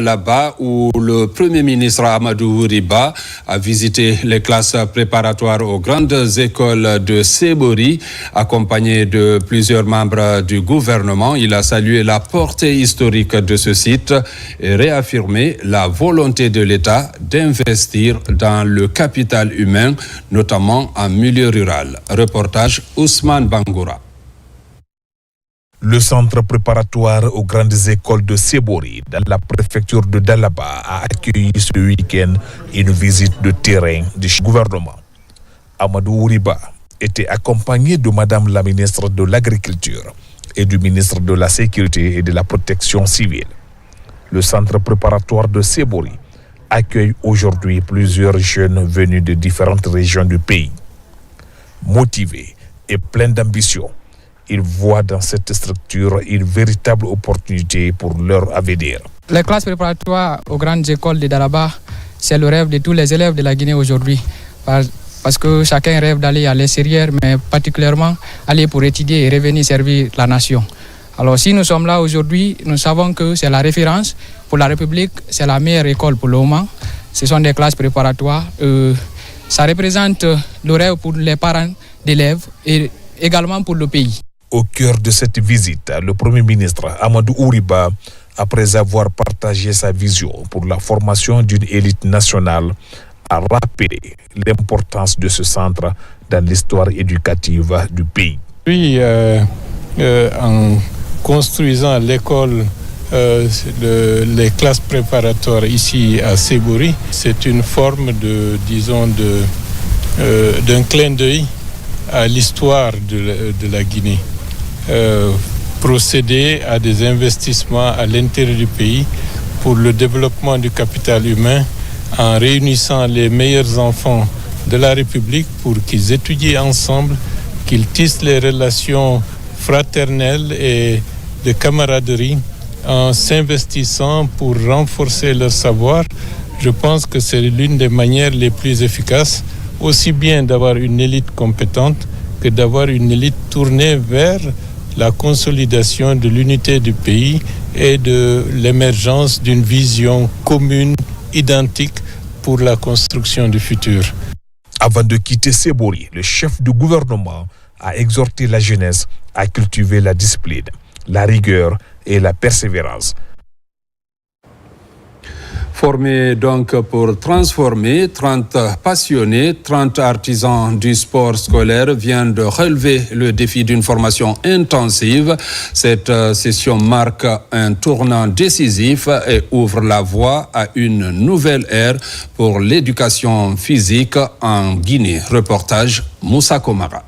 Là-bas où le Premier ministre Amadou Ouriba a visité les classes préparatoires aux grandes écoles de Sebori, accompagné de plusieurs membres du gouvernement. Il a salué la portée historique de ce site et réaffirmé la volonté de l'État d'investir dans le capital humain, notamment en milieu rural. Reportage Ousmane Bangoura. Le centre préparatoire aux grandes écoles de Sebori, dans la préfecture de Dalaba, a accueilli ce week-end une visite de terrain du gouvernement. Amadou Ouriba était accompagné de Madame la ministre de l'Agriculture et du ministre de la Sécurité et de la Protection civile. Le centre préparatoire de Sebori accueille aujourd'hui plusieurs jeunes venus de différentes régions du pays. Motivés et pleins d'ambition, ils voient dans cette structure une véritable opportunité pour leur avenir. Les classes préparatoires aux grandes écoles de Dalaba, c'est le rêve de tous les élèves de la Guinée aujourd'hui. Parce que chacun rêve d'aller à l'extérieur, mais particulièrement aller pour étudier et revenir servir la nation. Alors si nous sommes là aujourd'hui, nous savons que c'est la référence pour la République, c'est la meilleure école pour le moment. Ce sont des classes préparatoires. Ça représente le rêve pour les parents d'élèves et également pour le pays. Au cœur de cette visite, le Premier ministre Amadou Ouriba, après avoir partagé sa vision pour la formation d'une élite nationale, a rappelé l'importance de ce centre dans l'histoire éducative du pays. Oui, en construisant l'école, les classes préparatoires ici à Sebori, c'est une forme d'un clin d'œil à l'histoire de la Guinée. Procéder à des investissements à l'intérieur du pays pour le développement du capital humain en réunissant les meilleurs enfants de la République pour qu'ils étudient ensemble, qu'ils tissent les relations fraternelles et de camaraderie en s'investissant pour renforcer leur savoir. Je pense que c'est l'une des manières les plus efficaces, aussi bien d'avoir une élite compétente que d'avoir une élite tournée vers la consolidation de l'unité du pays et de l'émergence d'une vision commune, identique pour la construction du futur. Avant de quitter Sebori, le chef du gouvernement a exhorté la jeunesse à cultiver la discipline, la rigueur et la persévérance. Formés donc pour transformer, 30 passionnés, 30 artisans du sport scolaire viennent de relever le défi d'une formation intensive. Cette session marque un tournant décisif et ouvre la voie à une nouvelle ère pour l'éducation physique en Guinée. Reportage Moussa Komara.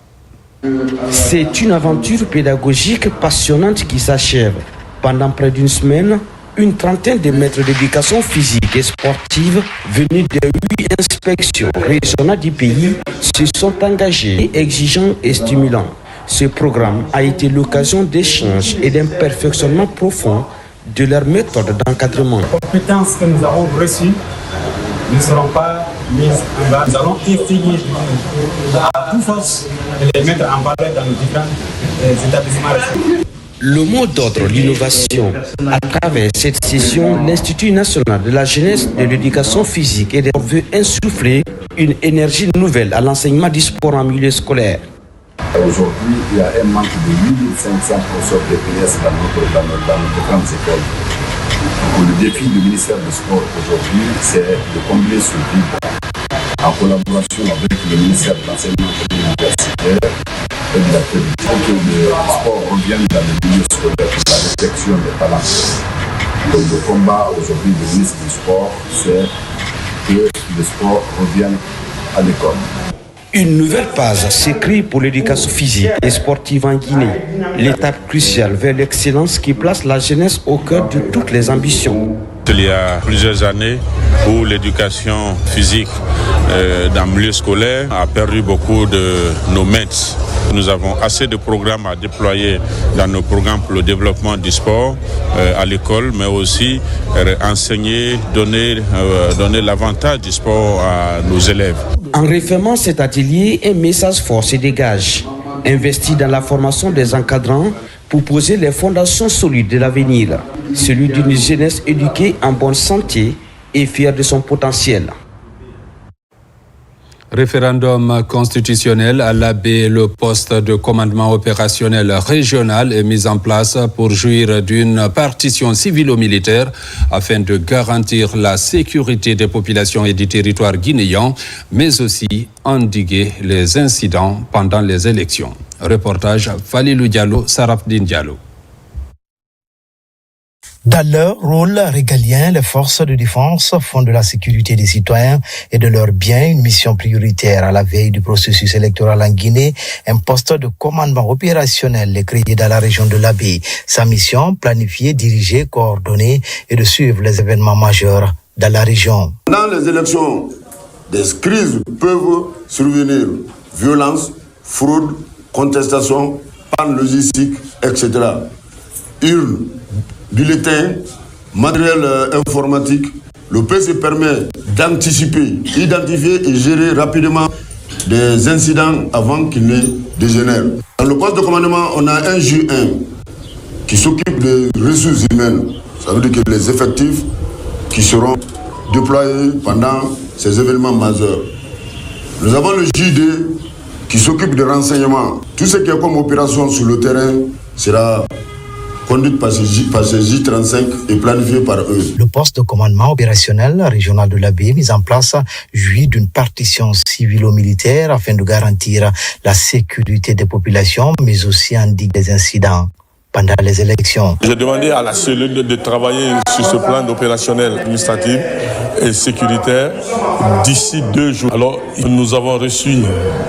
C'est une aventure pédagogique passionnante qui s'achève. Pendant près d'une semaine, une trentaine de maîtres d'éducation physique et sportive venus de 8 inspections régionales du pays se sont engagés, exigeants et stimulants. Ce programme a été l'occasion d'échanges et d'un perfectionnement profond de leur méthode d'encadrement. Les compétences que nous avons reçues ne seront pas mises en bas. Nous allons essayer à toute force de les mettre en valeur dans nos différents établissements. Le mot d'ordre, l'innovation. À travers cette session, l'Institut national de la jeunesse de l'éducation physique et des sports veut insuffler une énergie nouvelle à l'enseignement du sport en milieu scolaire. Aujourd'hui, il y a un manque de 1500 professeurs de PS dans nos grandes écoles. Le défi du ministère du Sport aujourd'hui, c'est de combler ce vide en collaboration avec le ministère de l'enseignement universitaire et de la télévision. Il faut que le sport revienne dans le milieu scolaire pour la détection des talents. Donc le combat aujourd'hui du ministre du Sport, c'est que le sport revienne à l'école. Une nouvelle page s'écrit pour l'éducation physique et sportive en Guinée. L'étape cruciale vers l'excellence qui place la jeunesse au cœur de toutes les ambitions. Il y a plusieurs années où l'éducation physique dans le milieu scolaire a perdu beaucoup de nos maîtres. Nous avons assez de programmes à déployer dans nos programmes pour le développement du sport à l'école, mais aussi enseigner, donner l'avantage du sport à nos élèves. En refermant cet atelier, un message fort se dégage. Investi dans la formation des encadrants pour poser les fondations solides de l'avenir, celui d'une jeunesse éduquée en bonne santé et fière de son potentiel. Référendum constitutionnel à l'Abbé, le poste de commandement opérationnel régional est mis en place pour jouir d'une partition civilo-militaire afin de garantir la sécurité des populations et du territoire guinéen, mais aussi endiguer les incidents pendant les élections. Reportage Falilou Diallo, Sarafdine Diallo. Dans leur rôle régalien, les forces de défense font de la sécurité des citoyens et de leurs biens une mission prioritaire. À la veille du processus électoral en Guinée, un poste de commandement opérationnel est créé dans la région de l'Abbé. Sa mission, planifier, diriger, coordonner et de suivre les événements majeurs dans la région. Dans les élections, des crises peuvent survenir. Violence, fraude, contestation, panne logistique, etc. Urnes, bulletins, matériel informatique. Le PC permet d'anticiper, identifier et gérer rapidement des incidents avant qu'ils ne dégénèrent. Dans le poste de commandement, on a un J1 qui s'occupe des ressources humaines. Ça veut dire que les effectifs qui seront déployés pendant ces événements majeurs. Nous avons le J2 qui s'occupe des renseignements. Tout ce qui est comme opération sur le terrain sera conduite par ces J35 et planifiée par eux. Le poste de commandement opérationnel régional de l'Abbé, mis en place, jouit d'une partition civilo-militaire afin de garantir la sécurité des populations, mais aussi endiguer des incidents pendant les élections. J'ai demandé à la cellule de travailler sur ce plan opérationnel, administratif et sécuritaire d'ici 2 jours. Alors, nous avons reçu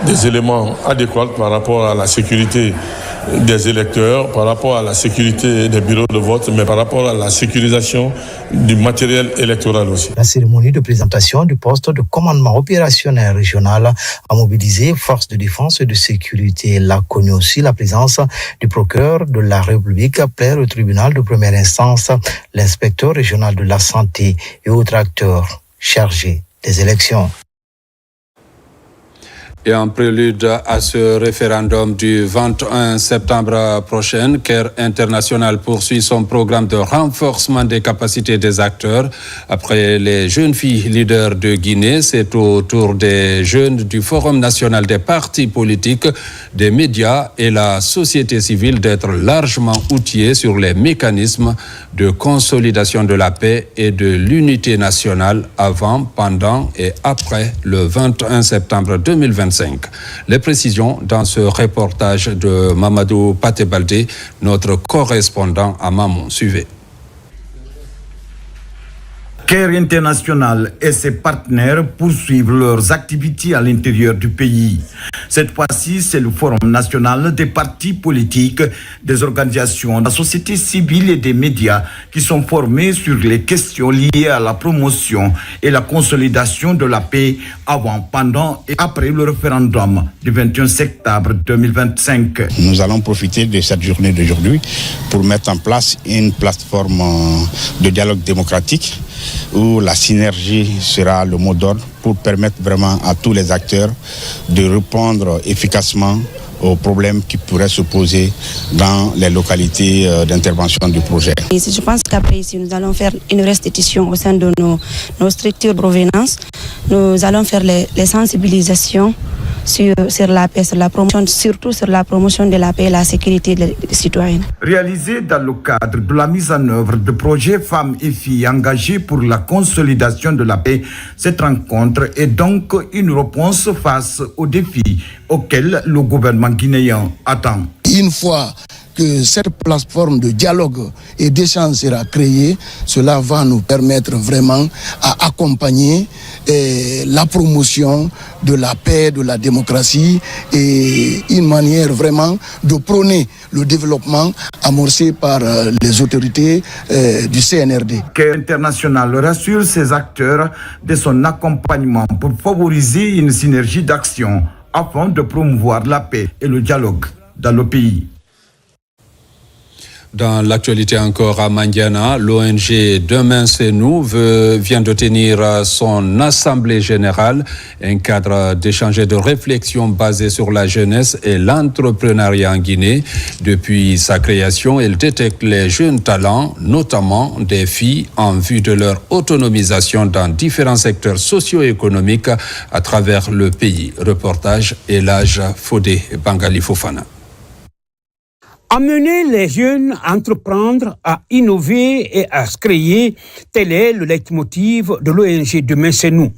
des éléments adéquats par rapport à la sécurité des électeurs, par rapport à la sécurité des bureaux de vote, mais par rapport à la sécurisation du matériel électoral aussi. La cérémonie de présentation du poste de commandement opérationnel régional a mobilisé forces de défense et de sécurité. Elle a connu aussi la présence du procureur de la République, plaire au tribunal de première instance, l'inspecteur régional de la santé et autres acteurs chargés des élections. Et en prélude à ce référendum du 21 septembre prochain, CARE International poursuit son programme de renforcement des capacités des acteurs. Après les jeunes filles leaders de Guinée, c'est au tour des jeunes du Forum national des partis politiques, des médias et la société civile d'être largement outillés sur les mécanismes de consolidation de la paix et de l'unité nationale avant, pendant et après le 21 septembre 2025. Les précisions dans ce reportage de Mamadou Patebalde, notre correspondant à Mamon. Suivez. CARE International et ses partenaires poursuivent leurs activités à l'intérieur du pays. Cette fois-ci, c'est le Forum national des partis politiques, des organisations de la société civile et des médias qui sont formés sur les questions liées à la promotion et la consolidation de la paix avant, pendant et après le référendum du 21 septembre 2025. Nous allons profiter de cette journée d'aujourd'hui pour mettre en place une plateforme de dialogue démocratique où la synergie sera le mot d'ordre pour permettre vraiment à tous les acteurs de répondre efficacement aux problèmes qui pourraient se poser dans les localités d'intervention du projet. Et je pense qu'après ici, nous allons faire une restitution au sein de nos structures de provenance. Nous allons faire les sensibilisations sur la paix, sur la promotion, surtout sur la promotion de la paix et la sécurité des citoyens. Réalisé dans le cadre de la mise en œuvre de projets femmes et filles engagées pour la consolidation de la paix, cette rencontre est donc une réponse face aux défis auxquels le gouvernement guinéen attend. Une fois que cette plateforme de dialogue et d'échange sera créée, cela va nous permettre vraiment à accompagner la promotion de la paix, de la démocratie et une manière vraiment de prôner le développement amorcé par les autorités du CNRD. CARE International rassure ses acteurs de son accompagnement pour favoriser une synergie d'action afin de promouvoir la paix et le dialogue dans le pays. Dans l'actualité encore à Mandiana, l'ONG Demain c'est nous vient de tenir son assemblée générale, un cadre d'échange et de réflexion basé sur la jeunesse et l'entrepreneuriat en Guinée. Depuis sa création, elle détecte les jeunes talents, notamment des filles, en vue de leur autonomisation dans différents secteurs socio-économiques à travers le pays. Reportage Elhadj Fodé Bangali Fofana. Amener les jeunes à entreprendre, à innover et à se créer, tel est le leitmotiv de l'ONG Demain c'est nous.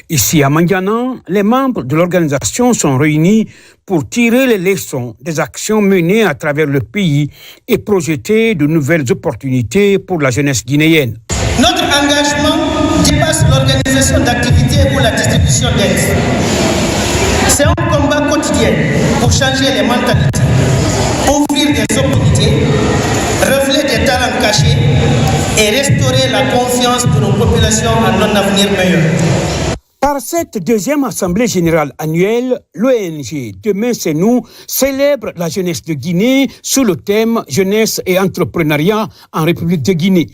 Ici à Mandiana, les membres de l'organisation sont réunis pour tirer les leçons des actions menées à travers le pays et projeter de nouvelles opportunités pour la jeunesse guinéenne. Notre engagement dépasse l'organisation d'activités ou la distribution d'aide. C'est un combat quotidien pour changer les mentalités, ouvrir des opportunités, refléter des talents cachés et restaurer la confiance de nos populations en un avenir meilleur. Par cette deuxième assemblée générale annuelle, l'ONG Demain c'est nous célèbre la jeunesse de Guinée sous le thème Jeunesse et entrepreneuriat en République de Guinée.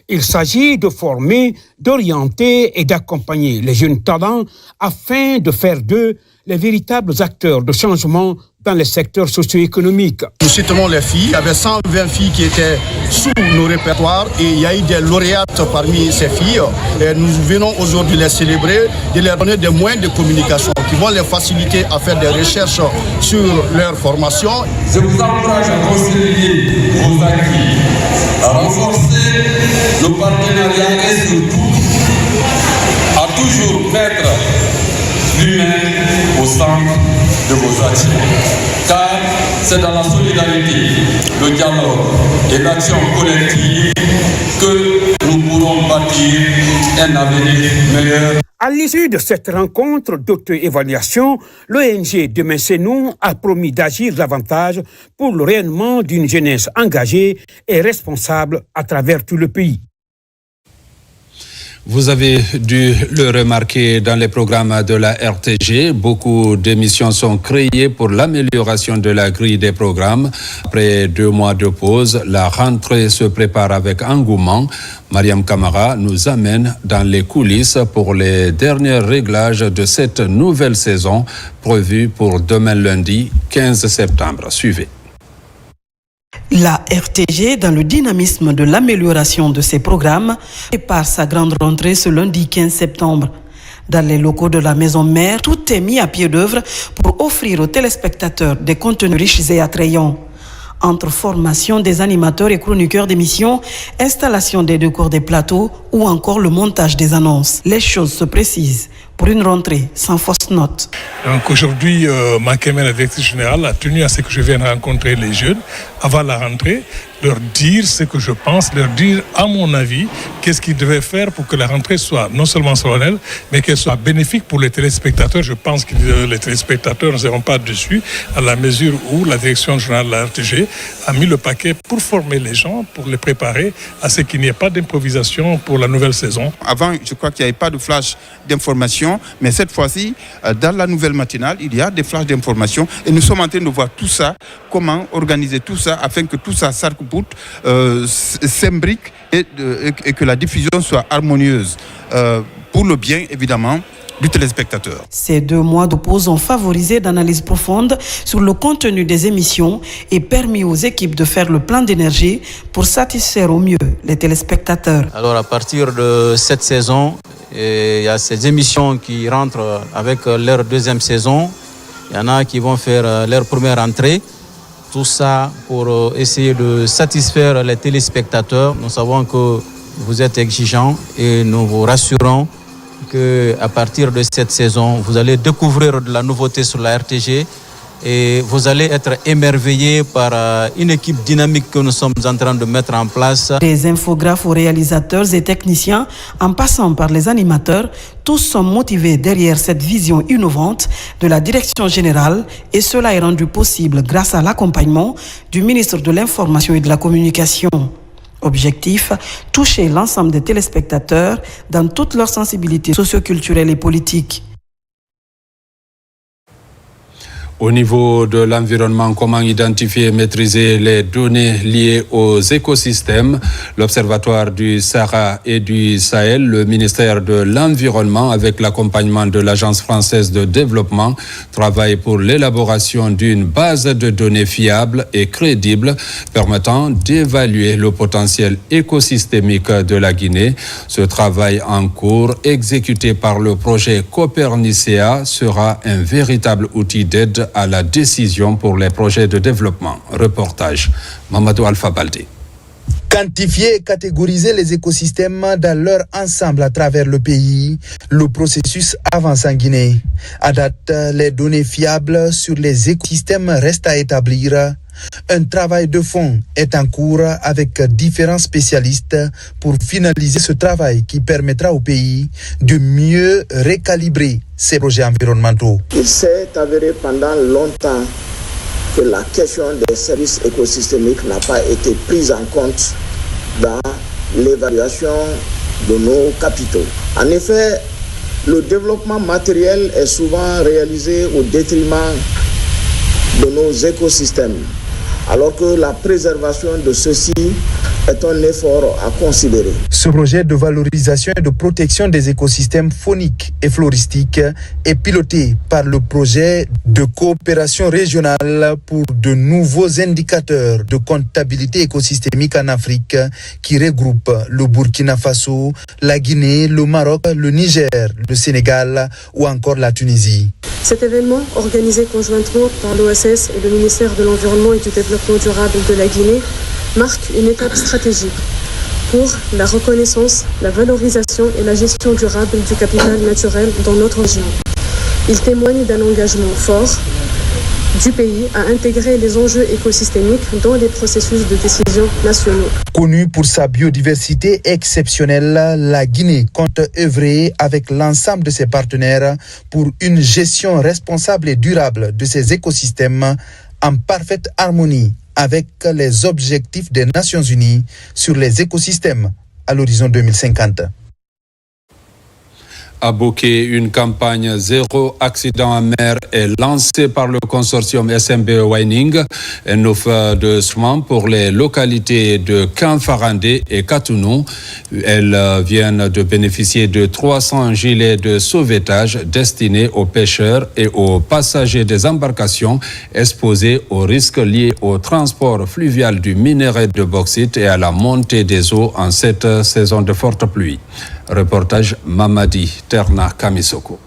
Il s'agit de former, d'orienter et d'accompagner les jeunes talents afin de faire d'eux les véritables acteurs de changement dans les secteurs socio-économiques. Nous soutenons les filles. Il y avait 120 filles qui étaient sous nos répertoires et il y a eu des lauréates parmi ces filles. Et nous venons aujourd'hui les célébrer, de leur donner des moyens de communication qui vont les faciliter à faire des recherches sur leur formation. Je vous encourage à consolider vos acquis, à renforcer le partenariat et surtout à toujours mettre l'humain au centre de vos actions. Car c'est dans la solidarité, le dialogue et l'action collective que nous pourrons bâtir un avenir meilleur. À l'issue de cette rencontre d'auto-évaluation, l'ONG Demain c'est nous a promis d'agir davantage pour le rayonnement d'une jeunesse engagée et responsable à travers tout le pays. Vous avez dû le remarquer dans les programmes de la RTG. Beaucoup d'émissions sont créées pour l'amélioration de la grille des programmes. Après 2 mois de pause, la rentrée se prépare avec engouement. Mariam Kamara nous amène dans les coulisses pour les derniers réglages de cette nouvelle saison prévue pour demain lundi 15 septembre. Suivez. La RTG, dans le dynamisme de l'amélioration de ses programmes, prépare sa grande rentrée ce lundi 15 septembre. Dans les locaux de la maison mère, tout est mis à pied d'œuvre pour offrir aux téléspectateurs des contenus riches et attrayants. Entre formation des animateurs et chroniqueurs d'émissions, installation des décors des plateaux ou encore le montage des annonces, les choses se précisent pour une rentrée sans fausse note. Donc aujourd'hui, Makeme, la directrice générale, a tenu à ce que je vienne rencontrer les jeunes avant la rentrée, leur dire ce que je pense, leur dire, à mon avis, qu'est-ce qu'ils devaient faire pour que la rentrée soit non seulement solennelle, mais qu'elle soit bénéfique pour les téléspectateurs. Je pense que les téléspectateurs ne seront pas dessus, à la mesure où la direction générale de la RTG a mis le paquet pour former les gens, pour les préparer à ce qu'il n'y ait pas d'improvisation pour la nouvelle saison. Avant, je crois qu'il n'y avait pas de flash d'information, mais cette fois-ci, dans la nouvelle matinale, il y a des flashs d'information et nous sommes en train de voir tout ça, comment organiser tout ça afin que tout ça s'arc-boute, s'imbrique et que la diffusion soit harmonieuse pour le bien, évidemment, du téléspectateur. Ces 2 mois de pause ont favorisé d'analyses profondes sur le contenu des émissions et permis aux équipes de faire le plein d'énergie pour satisfaire au mieux les téléspectateurs. Alors à partir de cette saison, il y a ces émissions qui rentrent avec leur deuxième saison. Il y en a qui vont faire leur première entrée. Tout ça pour essayer de satisfaire les téléspectateurs. Nous savons que vous êtes exigeants et nous vous rassurons qu'à partir de cette saison, vous allez découvrir de la nouveauté sur la RTG et vous allez être émerveillés par une équipe dynamique que nous sommes en train de mettre en place. Des infographes aux réalisateurs et techniciens, en passant par les animateurs, tous sont motivés derrière cette vision innovante de la direction générale et cela est rendu possible grâce à l'accompagnement du ministre de l'Information et de la Communication. Objectif, toucher l'ensemble des téléspectateurs dans toutes leurs sensibilités socioculturelles et politiques. Au niveau de l'environnement, comment identifier et maîtriser les données liées aux écosystèmes? L'Observatoire du Sahara et du Sahel, le ministère de l'Environnement, avec l'accompagnement de l'Agence française de développement, travaille pour l'élaboration d'une base de données fiable et crédible permettant d'évaluer le potentiel écosystémique de la Guinée. Ce travail en cours, exécuté par le projet Copernicea, sera un véritable outil d'aide à la décision pour les projets de développement. Reportage Mamadou Alpha Baldé. Quantifier et catégoriser les écosystèmes dans leur ensemble à travers le pays, le processus avance en Guinée. À date, les données fiables sur les écosystèmes restent à établir. Un travail de fond est en cours avec différents spécialistes pour finaliser ce travail qui permettra au pays de mieux récalibrer ses projets environnementaux. Il s'est avéré pendant longtemps que la question des services écosystémiques n'a pas été prise en compte dans l'évaluation de nos capitaux. En effet, le développement matériel est souvent réalisé au détriment de nos écosystèmes, alors que la préservation de ceux-ci est un effort à considérer. Ce projet de valorisation et de protection des écosystèmes fauniques et floristiques est piloté par le projet de coopération régionale pour de nouveaux indicateurs de comptabilité écosystémique en Afrique qui regroupe le Burkina Faso, la Guinée, le Maroc, le Niger, le Sénégal ou encore la Tunisie. Cet événement, organisé conjointement par l'OSS et le ministère de l'Environnement et du Développement durable de la Guinée, marque une étape stratégique pour la reconnaissance, la valorisation et la gestion durable du capital naturel dans notre région. Il témoigne d'un engagement fort du pays à intégrer les enjeux écosystémiques dans les processus de décision nationaux. Connue pour sa biodiversité exceptionnelle, la Guinée compte œuvrer avec l'ensemble de ses partenaires pour une gestion responsable et durable de ses écosystèmes en parfaite harmonie avec les objectifs des Nations Unies sur les écosystèmes à l'horizon 2050. À Bokeh, une campagne zéro accident en mer est lancée par le consortium SMB Wining, une offre de soins pour les localités de Kanfarandé et Katounou. Elles viennent de bénéficier de 300 gilets de sauvetage destinés aux pêcheurs et aux passagers des embarcations exposés aux risques liés au transport fluvial du minerai de bauxite et à la montée des eaux en cette saison de forte pluie. Reportage Mamadi Terna Kamisoko.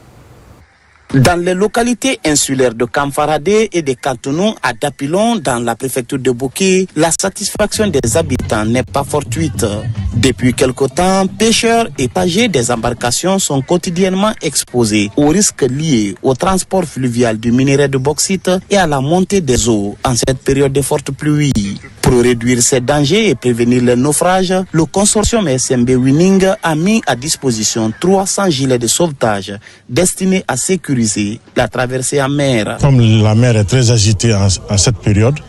Dans les localités insulaires de Kanfarandé et de Katounou à Dapilon, dans la préfecture de Bokeh, la satisfaction des habitants n'est pas fortuite. Depuis quelque temps, pêcheurs et passagers des embarcations sont quotidiennement exposés aux risques liés au transport fluvial du minerai de bauxite et à la montée des eaux en cette période de forte pluie. Pour réduire ces dangers et prévenir les naufrages, le consortium SMB Wining a mis à disposition 300 gilets de sauvetage destinés à sécuriser la traversée en mer. Comme la mer est très agitée en cette période,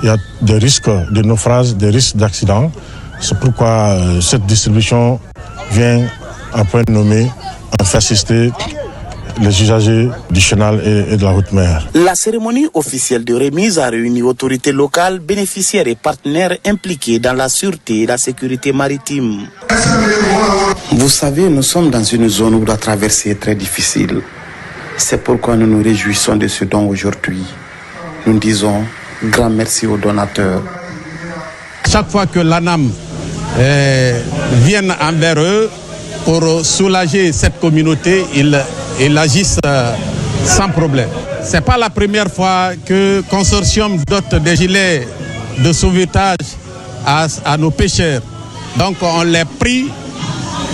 il y a des risques de naufrage, des risques d'accident. C'est pourquoi cette distribution vient à point nommé en faire assister les usagers du chenal et de la haute mer. La cérémonie officielle de remise a réuni autorités locales, bénéficiaires et partenaires impliqués dans la sûreté et la sécurité maritime. Vous savez, nous sommes dans une zone où la traversée est très difficile. C'est pourquoi nous nous réjouissons de ce don aujourd'hui. Nous disons grand merci aux donateurs. Chaque fois que l'ANAM vient envers eux pour soulager cette communauté, ils agissent sans problème. Ce n'est pas la première fois que le consortium dote des gilets de sauvetage à nos pêcheurs. Donc on les prie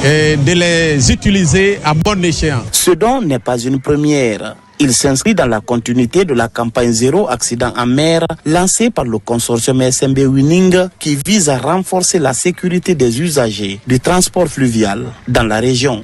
de les utiliser à bon escient. Ce don n'est pas une première. Il s'inscrit dans la continuité de la campagne Zéro Accident en mer lancée par le consortium SMB Wining qui vise à renforcer la sécurité des usagers du transport fluvial dans la région.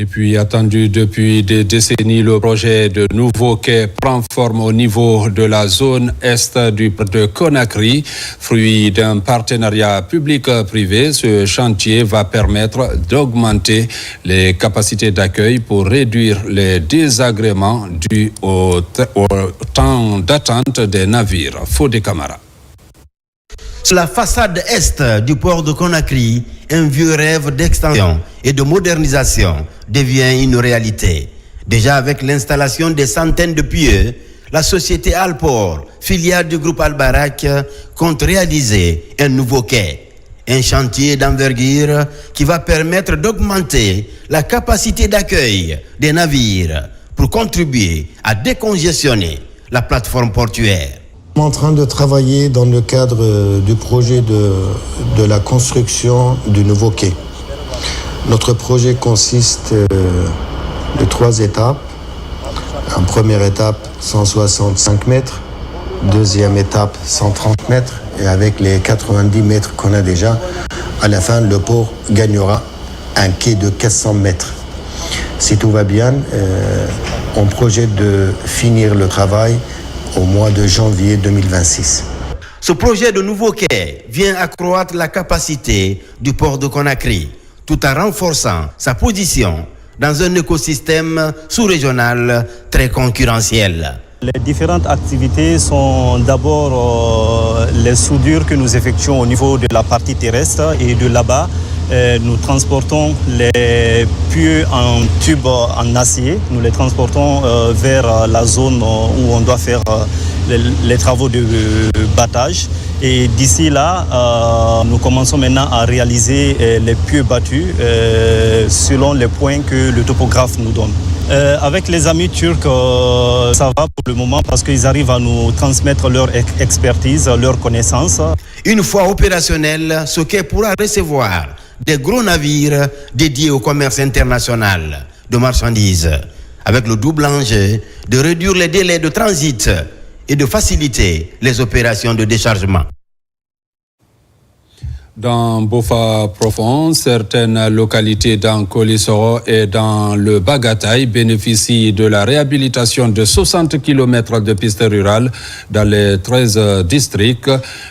Et puis, attendu depuis des décennies, le projet de nouveau quai prend forme au niveau de la zone est de Conakry. Fruit d'un partenariat public-privé, ce chantier va permettre d'augmenter les capacités d'accueil pour réduire les désagréments dus au temps d'attente des navires. Fodé Camara. Sur la façade est du port de Conakry, un vieux rêve d'extension et de modernisation devient une réalité. Déjà avec l'installation des centaines de pieux, la société Alport, filiale du groupe Albarac, compte réaliser un nouveau quai. Un chantier d'envergure qui va permettre d'augmenter la capacité d'accueil des navires pour contribuer à décongestionner la plateforme portuaire. Nous sommes en train de travailler dans le cadre du projet de la construction du nouveau quai. Notre projet consiste de 3 étapes. En première étape, 165 mètres. Deuxième étape, 130 mètres. Et avec les 90 mètres qu'on a déjà, à la fin, le port gagnera un quai de 400 mètres. Si tout va bien, on projette de finir le travail au mois de janvier 2026. Ce projet de nouveau quai vient accroître la capacité du port de Conakry, tout en renforçant sa position dans un écosystème sous-régional très concurrentiel. Les différentes activités sont d'abord les soudures que nous effectuons au niveau de la partie terrestre et de là-bas. Nous transportons les pieux en tube en acier, nous les transportons vers la zone où on doit faire les travaux de battage. Et d'ici là, nous commençons maintenant à réaliser les pieux battus selon les points que le topographe nous donne. Avec les amis turcs, ça va pour le moment parce qu'ils arrivent à nous transmettre leur expertise, leur connaissance. Une fois opérationnel, ce quai pourra recevoir des gros navires dédiés au commerce international de marchandises, avec le double enjeu de réduire les délais de transit et de faciliter les opérations de déchargement. Dans Bofa Profond, certaines localités dans Kolissoro et dans le Bagataï bénéficient de la réhabilitation de 60 km de pistes rurales dans les 13 districts.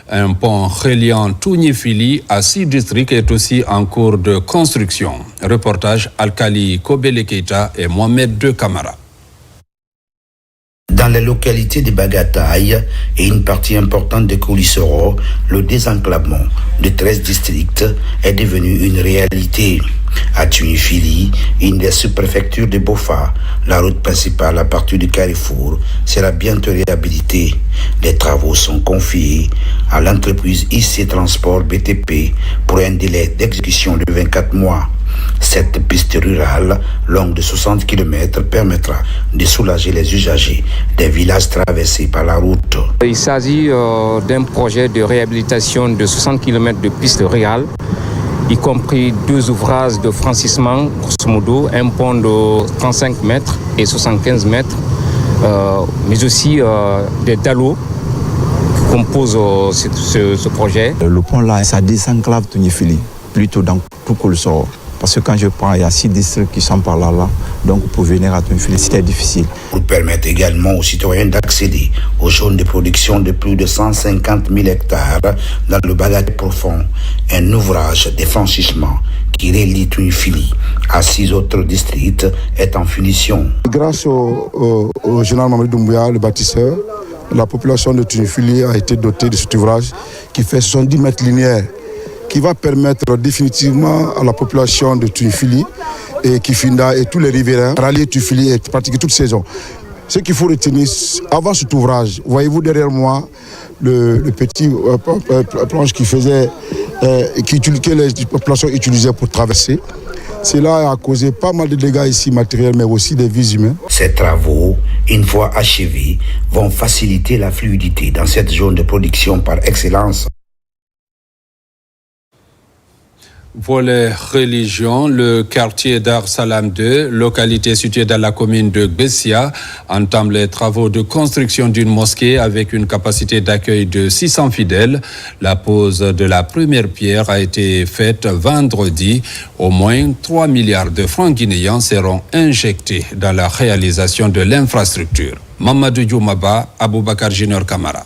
Un pont reliant Tounifili à 6 districts est aussi en cours de construction. Reportage Alkali Kobele Keita et Mohamed De Camara. Dans les localités de Bagataï et une partie importante de Kolissoro, le désenclavement de 13 districts est devenu une réalité. À Tunifili, une des sous-préfectures de Bofa, la route principale à partir du Carrefour sera bientôt réhabilitée. Les travaux sont confiés à l'entreprise IC Transport BTP pour un délai d'exécution de 24 mois. Cette piste rurale, longue de 60 km, permettra de soulager les usagers des villages traversés par la route. Il s'agit d'un projet de réhabilitation de 60 km de piste rurale, y compris 2 ouvrages de franchissement, grosso modo, un pont de 35 mètres et 75 mètres, mais aussi des dallots qui composent ce projet. Le pont là, ça désenclave Tounifili, plutôt dans tout Kolissoro. Parce que quand je prends, il y a 6 districts qui sont par là, donc pour venir à Tounifili, c'était difficile. Pour permettre également aux citoyens d'accéder aux zones de production de plus de 150 000 hectares dans le Bagataï profond, un ouvrage de franchissement qui relie Tounifili à 6 autres districts est en finition. Grâce au général Mamadou Doumbouya, le bâtisseur, la population de Tounifili a été dotée de cet ouvrage qui fait 70 mètres linéaires, qui va permettre définitivement à la population de Tounifili et Kifinda et tous les riverains rallier Tounifili et pratiquer toute saison. Ce qu'il faut retenir, avant cet ouvrage, voyez-vous derrière moi le petit planche qui faisait, que les populations utilisaient pour traverser. Cela a causé pas mal de dégâts ici matériels, mais aussi des vies humaines. Ces travaux, une fois achevés, vont faciliter la fluidité dans cette zone de production par excellence. Volet religion, le quartier Dar Salam 2, localité située dans la commune de Gbessia, entame les travaux de construction d'une mosquée avec une capacité d'accueil de 600 fidèles. La pose de la première pierre a été faite vendredi. Au moins 3 milliards de francs guinéens seront injectés dans la réalisation de l'infrastructure. Mamadou Djoumaba, Aboubakar Junior Kamara.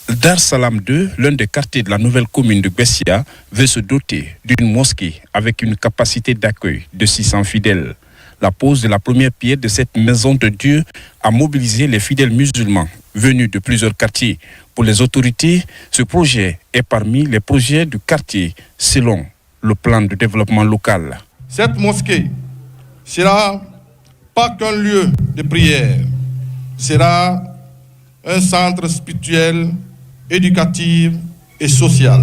Dar Salam 2, l'un des quartiers de la nouvelle commune de Gbessia, veut se doter d'une mosquée avec une capacité d'accueil de 600 fidèles. La pose de la première pierre de cette maison de Dieu a mobilisé les fidèles musulmans venus de plusieurs quartiers. Pour les autorités, ce projet est parmi les projets du quartier selon le plan de développement local. Cette mosquée sera pas qu'un lieu de prière, sera un centre spirituel, éducatif et social.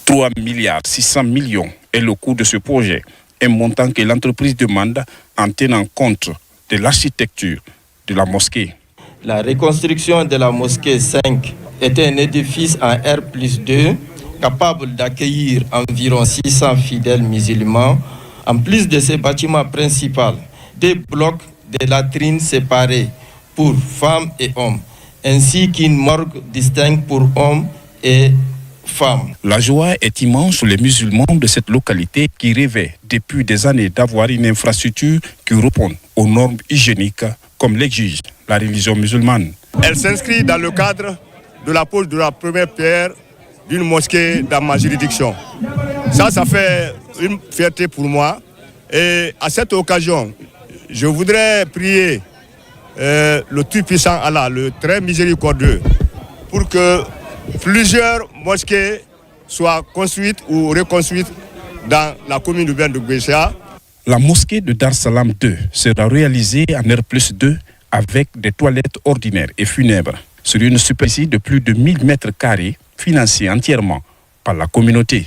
3 milliards 600 millions est le coût de ce projet, un montant que l'entreprise demande en tenant compte de l'architecture de la mosquée. La reconstruction de la mosquée 5 était un édifice en R+2 capable d'accueillir environ 600 fidèles musulmans. En plus de ces bâtiments principaux, des blocs de latrines séparés pour femmes et hommes, ainsi qu'une morgue distincte pour hommes et femmes. La joie est immense pour les musulmans de cette localité qui rêvaient depuis des années d'avoir une infrastructure qui réponde aux normes hygiéniques comme l'exige la religion musulmane. Elle s'inscrit dans le cadre de la pose de la première pierre d'une mosquée dans ma juridiction. Ça fait une fierté pour moi. Et à cette occasion, je voudrais prier le Tout-Puissant Allah, le très miséricordieux, pour que plusieurs mosquées soient construites ou reconstruites dans la commune urbaine de Gbessia. La mosquée de Dar Salam 2 sera réalisée en R+2 avec des toilettes ordinaires et funèbres sur une superficie de plus de 1000 mètres carrés, financée entièrement par la communauté.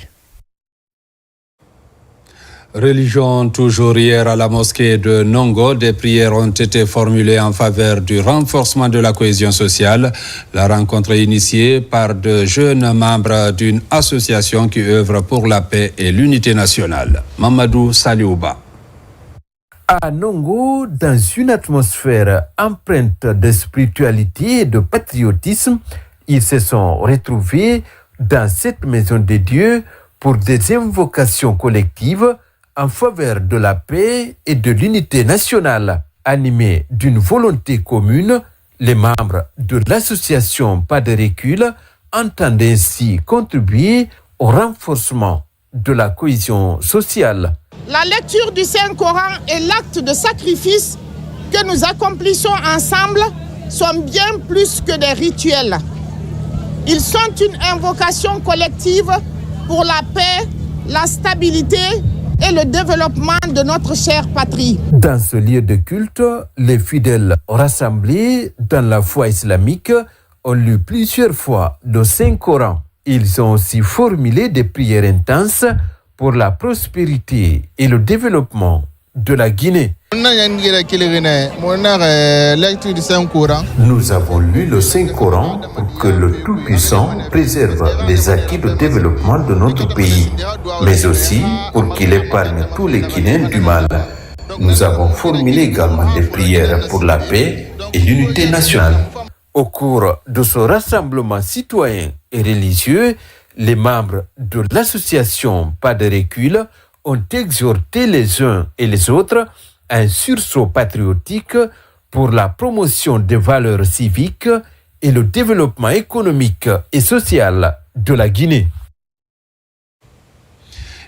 Religion toujours hier à la mosquée de Nongo, des prières ont été formulées en faveur du renforcement de la cohésion sociale. La rencontre est initiée par de jeunes membres d'une association qui œuvre pour la paix et l'unité nationale. Mamadou Saliouba. À Nongo, dans une atmosphère empreinte de spiritualité et de patriotisme, ils se sont retrouvés dans cette maison de Dieu pour des invocations collectives en faveur de la paix et de l'unité nationale. Animés d'une volonté commune, les membres de l'association Pas de recul entendent ainsi contribuer au renforcement de la cohésion sociale. La lecture du Saint-Coran et l'acte de sacrifice que nous accomplissons ensemble sont bien plus que des rituels. Ils sont une invocation collective pour la paix, la stabilité et le développement de notre chère patrie. Dans ce lieu de culte, les fidèles rassemblés dans la foi islamique ont lu plusieurs fois le Saint-Coran. Ils ont aussi formulé des prières intenses pour la prospérité et le développement de la Guinée. Nous avons lu le Saint-Coran pour que le Tout-Puissant préserve les acquis de développement de notre pays, mais aussi pour qu'il épargne tous les Guinéens du mal. Nous avons formulé également des prières pour la paix et l'unité nationale. Au cours de ce rassemblement citoyen et religieux, les membres de l'association Pas de recul ont exhorté les uns et les autres à un sursaut patriotique pour la promotion des valeurs civiques et le développement économique et social de la Guinée.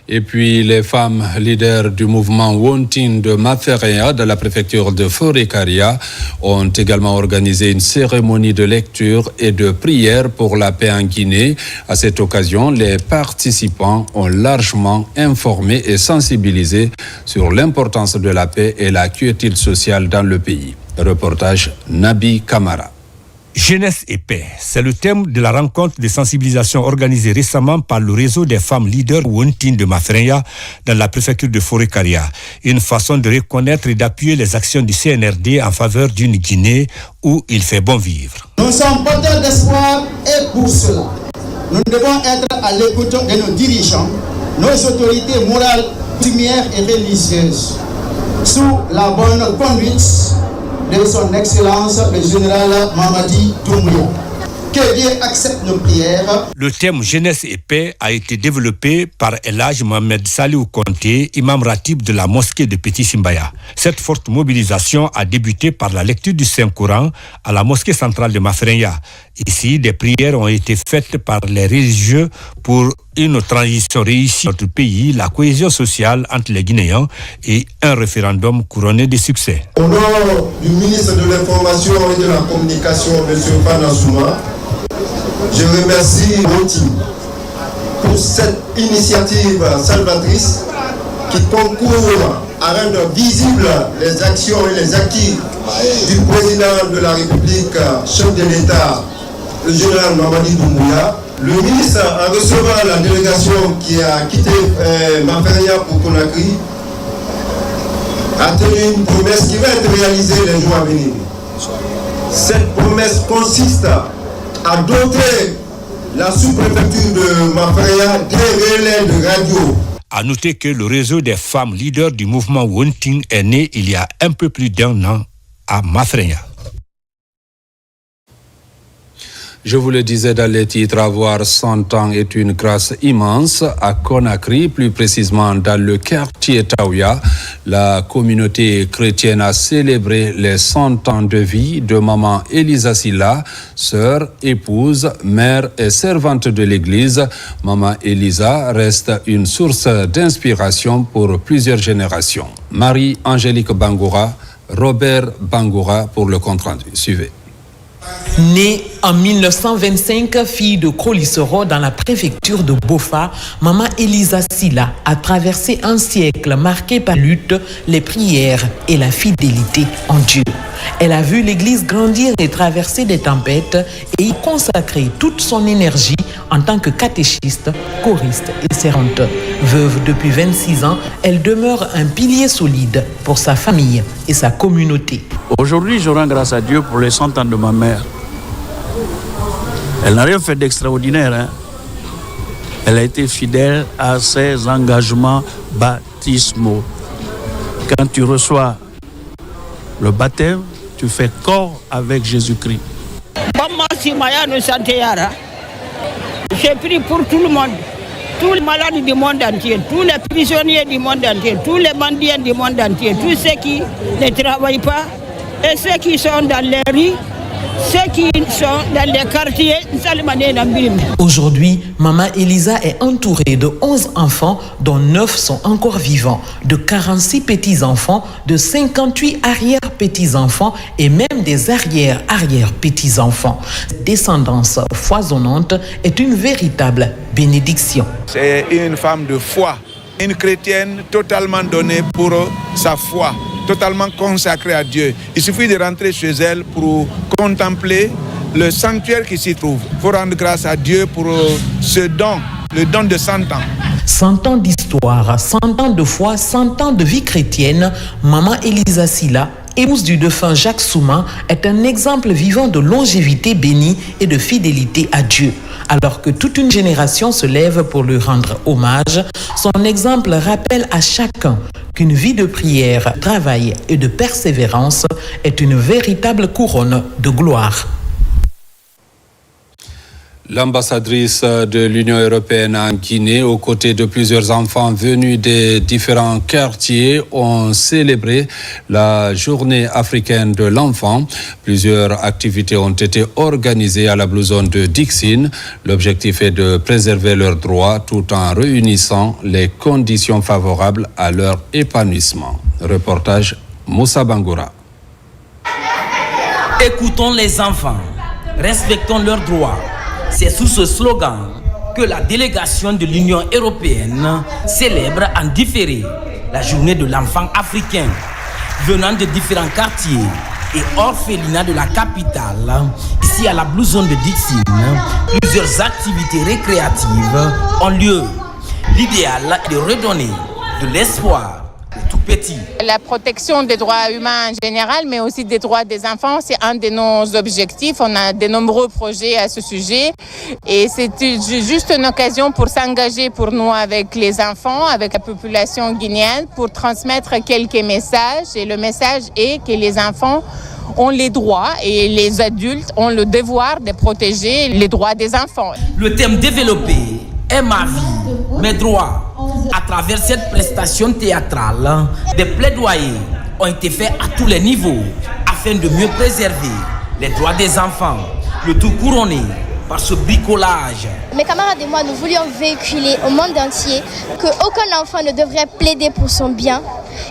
Et puis les femmes leaders du mouvement Wontin de Maferea de la préfecture de Forêt-Caria ont également organisé une cérémonie de lecture et de prière pour la paix en Guinée. À cette occasion, les participants ont largement informé et sensibilisé sur l'importance de la paix et la quiétude sociale dans le pays. Reportage Nabi Kamara. Jeunesse et paix, c'est le thème de la rencontre de sensibilisation organisée récemment par le réseau des femmes leaders Wontin de Maferea dans la préfecture de Forêt-Caria. Une façon de reconnaître et d'appuyer les actions du CNRD en faveur d'une Guinée où il fait bon vivre. Nous sommes porteurs d'espoir et pour cela, nous devons être à l'écoute de nos dirigeants, nos autorités morales, coutumières et religieuses, sous la bonne conduite de son Excellence le général Mamadi Doumbouya. Que Dieu accepte nos prières. Le thème Jeunesse et paix a été développé par El Hadj Mohamed Saliou Konté, imam ratib de la mosquée de Petit Simbaya. Cette forte mobilisation a débuté par la lecture du Saint-Coran à la mosquée centrale de Mafrenya. Ici, des prières ont été faites par les religieux pour une transition réussie dans notre pays, la cohésion sociale entre les Guinéens et un référendum couronné de succès. Au nom du ministre de l'Information et de la Communication, M. Fanasouma, je remercie mon team pour cette initiative salvatrice qui concourt à rendre visibles les actions et les acquis du président de la République, chef de l'État, le général Mamadi Doumbouya. Le ministre, en recevant la délégation qui a quitté Mafrenya pour Conakry, a tenu une promesse qui va être réalisée les jours à venir. Cette promesse consiste à doter la sous-préfecture de Mafrenya des relais de radio. À noter que le réseau des femmes leaders du mouvement Wunting est né il y a un peu plus d'1 an à Mafrenya. Je vous le disais dans les titres, avoir 100 ans est une grâce immense. À Conakry, plus précisément dans le quartier Taouya, la communauté chrétienne a célébré les 100 ans de vie de maman Elisa Silla, sœur, épouse, mère et servante de l'église. Maman Elisa reste une source d'inspiration pour plusieurs générations. Marie-Angélique Bangoura, Robert Bangoura pour le compte-rendu. Suivez. Née en 1925, fille de Krolisoro dans la préfecture de Bofa, maman Elisa Silla a traversé un siècle marqué par la lutte, les prières et la fidélité en Dieu. Elle a vu l'église grandir et traverser des tempêtes et y consacrer toute son énergie en tant que catéchiste, choriste et servante. Veuve depuis 26 ans, elle demeure un pilier solide pour sa famille et sa communauté. Aujourd'hui, je rends grâce à Dieu pour les 100 ans de ma mère. Elle n'a rien fait d'extraordinaire. Hein? Elle a été fidèle à ses engagements baptismaux. Quand tu reçois le baptême, tu fais corps avec Jésus-Christ. J'ai pris pour tout le monde, tous les malades du monde entier, tous les prisonniers du monde entier, tous les mendiants du monde entier, tous ceux qui ne travaillent pas et ceux qui sont dans les rues, ceux qui sont dans les quartiers. Aujourd'hui, maman Elisa est entourée de 11 enfants, dont 9 sont encore vivants, de 46 petits-enfants, de 58 arrière-petits-enfants et même des arrière-arrière-petits-enfants. Cette descendance foisonnante est une véritable bénédiction. C'est une femme de foi, une chrétienne totalement donnée pour sa foi, totalement consacrée à Dieu. Il suffit de rentrer chez elle pour contempler le sanctuaire qui s'y trouve. Il faut rendre grâce à Dieu pour ce don, le don de 100 ans. 100 ans d'histoire, 100 ans de foi, 100 ans de vie chrétienne, maman Elisa Silla, épouse du défunt Jacques Souma, est un exemple vivant de longévité bénie et de fidélité à Dieu. Alors que toute une génération se lève pour lui rendre hommage, son exemple rappelle à chacun qu'une vie de prière, de travail et de persévérance est une véritable couronne de gloire. L'ambassadrice de l'Union européenne en Guinée, aux côtés de plusieurs enfants venus des différents quartiers, ont célébré la journée africaine de l'enfant. Plusieurs activités ont été organisées à la Blue Zone de Dixine. L'objectif est de préserver leurs droits tout en réunissant les conditions favorables à leur épanouissement. Reportage Moussa Bangoura. Écoutons les enfants, respectons leurs droits. C'est sous ce slogan que la délégation de l'Union européenne célèbre en différé la journée de l'enfant africain. Venant de différents quartiers et orphelinats de la capitale, ici à la Blue Zone de Dixine, plusieurs activités récréatives ont lieu. L'idéal est de redonner de l'espoir tout petit. La protection des droits humains en général, mais aussi des droits des enfants, c'est un de nos objectifs. On a de nombreux projets à ce sujet et c'est juste une occasion pour s'engager pour nous avec les enfants, avec la population guinéenne, pour transmettre quelques messages. Et le message est que les enfants ont les droits et les adultes ont le devoir de protéger les droits des enfants. Le thème développé est ma vie, mes droits. À travers cette prestation théâtrale, des plaidoyers ont été faits à tous les niveaux afin de mieux préserver les droits des enfants, le tout couronné par ce bricolage. Mes camarades et moi, nous voulions véhiculer au monde entier qu'aucun enfant ne devrait plaider pour son bien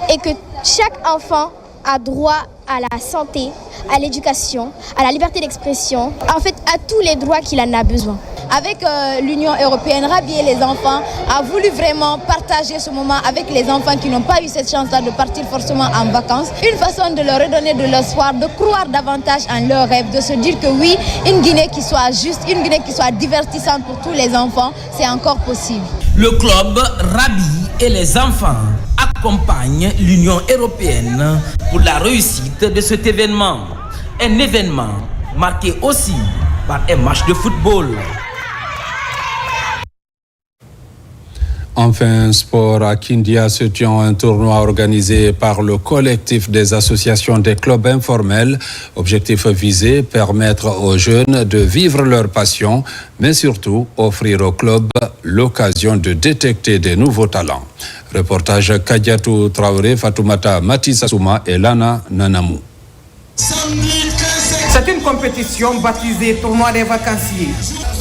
et que chaque enfant a droit à la santé, à l'éducation, à la liberté d'expression, en fait à tous les droits qu'il en a besoin. Avec l'Union européenne, Rhabiller les enfants a voulu vraiment partager ce moment avec les enfants qui n'ont pas eu cette chance-là de partir forcément en vacances. Une façon de leur redonner de l'espoir, de croire davantage en leurs rêves, de se dire que oui, une Guinée qui soit juste, une Guinée qui soit divertissante pour tous les enfants, c'est encore possible. Le club Rhabille et les enfants accompagne l'Union européenne pour la réussite de cet événement. Un événement marqué aussi par un match de football. Enfin, sport à Kindia se tient un tournoi organisé par le collectif des associations des clubs informels. Objectif visé, permettre aux jeunes de vivre leur passion, mais surtout offrir aux clubs l'occasion de détecter des nouveaux talents. Reportage Kadiatou Traoré, Fatoumata Matissasouma et Lana Nanamou. C'est une compétition baptisée Tournoi des vacanciers.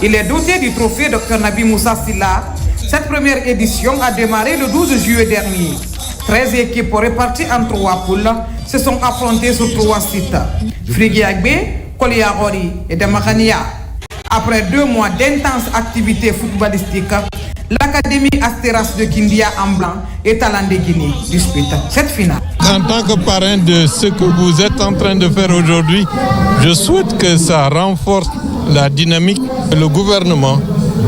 Il est doté du trophée Dr Nabi Moussa Silla. Cette première édition a démarré le 12 juillet dernier. 13 équipes réparties en 3 poules se sont affrontées sur 3 sites. Frigiagbe, Koliagori et Demakania. Après 2 mois d'intenses activités footballistiques, l'Académie Asteras de Kindia en blanc et Talent de Guinée dispute cette finale. En tant que parrain de ce que vous êtes en train de faire aujourd'hui, je souhaite que ça renforce la dynamique. Le gouvernement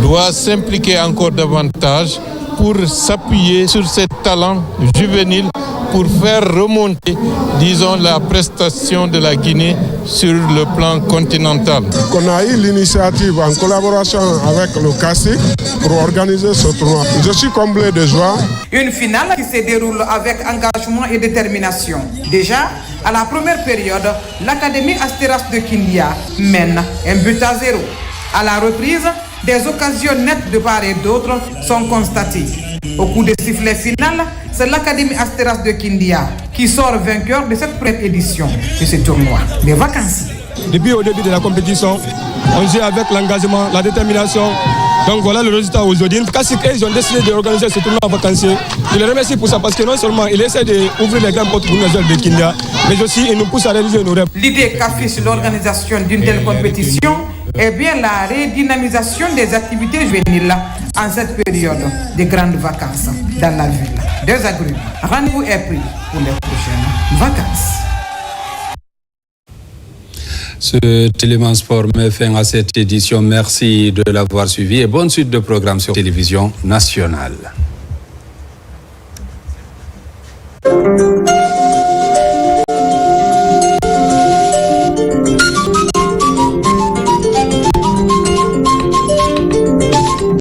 doit s'impliquer encore davantage pour s'appuyer sur ces talents juvéniles pour faire remonter, disons, la prestation de la Guinée sur le plan continental. On a eu l'initiative en collaboration avec le CACIC pour organiser ce tournoi. Je suis comblé de joie. Une finale qui se déroule avec engagement et détermination. Déjà, à la première période, l'Académie Asteras de Kindia mène 1-0. À la reprise, des occasions nettes de part et d'autre sont constatées. Au coup de sifflet final, c'est l'Académie Asteras de Kindia qui sort vainqueur de cette première édition de ce tournoi des vacanciers. Depuis au début de la compétition, on joue avec l'engagement, la détermination. Donc voilà le résultat aujourd'hui. Ils ont décidé d'organiser ce tournoi vacancier. Je les remercie pour ça parce que non seulement ils essaient d'ouvrir les grandes portes pour nous de Kindia, mais aussi ils nous poussent à réaliser nos rêves. L'idée qu'affiche l'organisation d'une telle compétition est bien la redynamisation des activités juvéniles en cette période de grandes vacances dans la ville des agrumes. Rendez-vous est pris pour les prochaines vacances. Cet élément sport met fin à cette édition. Merci de l'avoir suivi et bonne suite de programmes sur Télévision Nationale.